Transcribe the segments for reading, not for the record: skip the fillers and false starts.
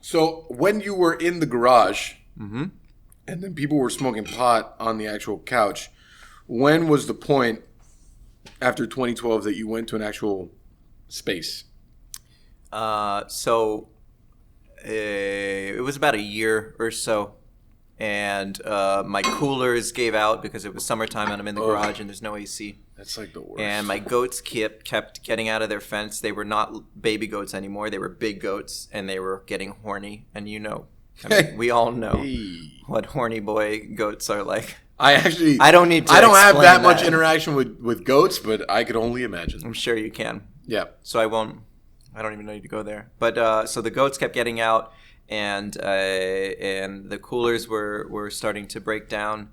So when you were in the garage, Mm-hmm. and then people were smoking pot on the actual couch, when was the point after 2012 that you went to an actual space? So it was about a year or so, and my coolers gave out because it was summertime and I'm in the garage and there's no AC. That's like the worst. And my goats kept getting out of their fence. They were not baby goats anymore. They were big goats, and they were getting horny. And we all know what horny boy goats are like. I don't need to I don't have explain that much that. interaction with goats, but I could only imagine. I'm sure you can. Yeah. So I don't even need to go there. But so the goats kept getting out, and the coolers were starting to break down,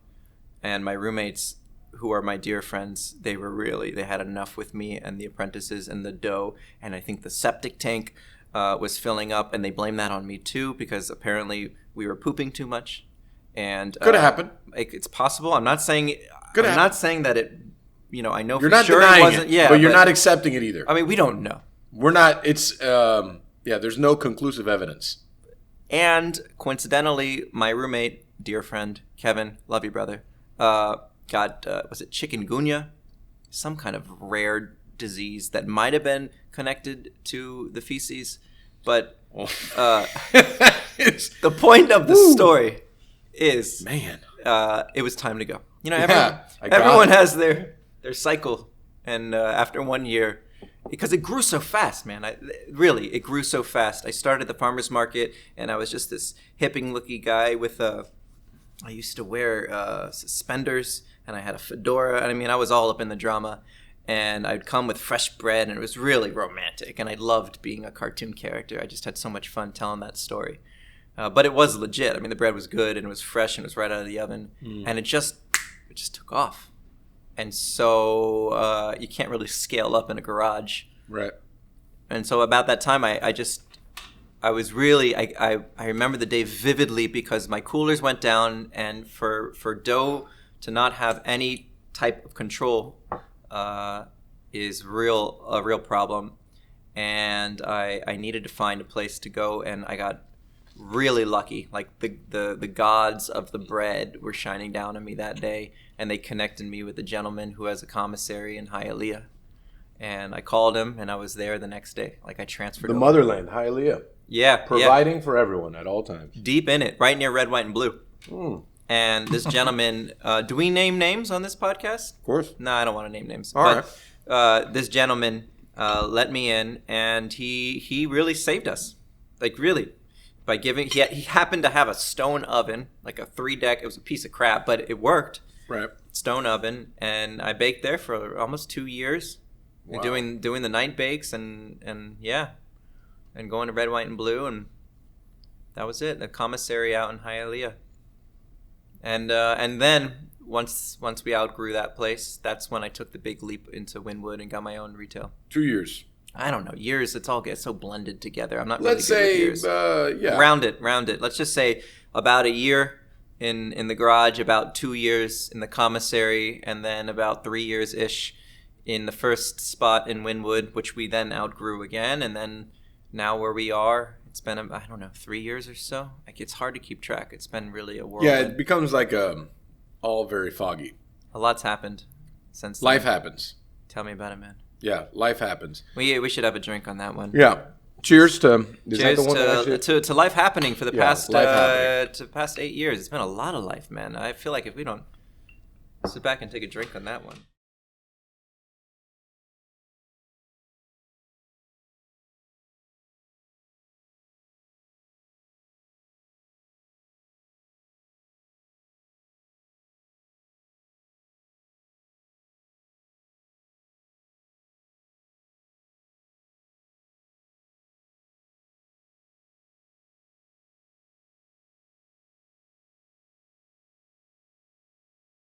and my roommates, who are my dear friends, they had enough with me and the apprentices and the dough, and I think the septic tank was filling up, and they blamed that on me too because apparently we were pooping too much. And could have happened. It's possible. I'm not saying that it. I know you're for not sure denying it wasn't. it, Yeah, but you're not accepting it either. I mean, we don't know. We're not. It's there's no conclusive evidence. And coincidentally, my roommate, dear friend Kevin, love you, brother, got was it chikungunya, some kind of rare disease that might have been connected to the feces, but the point of the story is, man, it was time to go. Everyone Everyone has their cycle, and after 1 year, because it grew so fast, man. It grew so fast. I started at the farmer's market, and I was just this hipping-looking guy with I used to wear suspenders, and I had a fedora. I mean, I was all up in the drama, and I'd come with fresh bread, and it was really romantic, and I loved being a cartoon character. I just had so much fun telling that story. But it was legit. I mean, the bread was good, and it was fresh, and it was right out of the oven, and it just took off. And so you can't really scale up in a garage. Right. And so about that time, I remember the day vividly because my coolers went down, and for dough to not have any type of control is a real problem. And I needed to find a place to go, and I got really lucky. Like the gods of the bread were shining down on me that day, and they connected me with a gentleman who has a commissary in Hialeah. And I called him, and I was there the next day. Like I transferred the over. motherland, Hialeah. Yeah, providing for everyone at all times. Deep in it, right near Red, White, and Blue. And this gentleman, do we name names on this podcast? Of course. No, I don't want to name names. All right. This gentleman let me in, and he really saved us. Like really. By giving, he happened to have a stone oven, like a 3-deck. It was a piece of crap, but it worked. Right. Stone oven, and I baked there for almost 2 years, doing the night bakes and going to Red, White, and Blue, and that was it. The commissary out in Hialeah, and then once we outgrew that place, that's when I took the big leap into Wynwood and got my own retail. 2 years. I don't know. Years, it all gets so blended together. I'm not Let's really good with years. Yeah. Round it. Let's just say about a year in the garage, about 2 years in the commissary, and then about 3 years-ish in the first spot in Wynwood, which we then outgrew again. And then now where we are, it's been, 3 years or so. Like, it's hard to keep track. It's been really a whirlwind. Yeah, it becomes like all very foggy. A lot's happened since then. Life happens. Tell me about it, man. Yeah, life happens. We should have a drink on that one. Yeah. Cheers to... to life happening for the past 8 years. It's been a lot of life, man. I feel like if we don't sit back and take a drink on that one.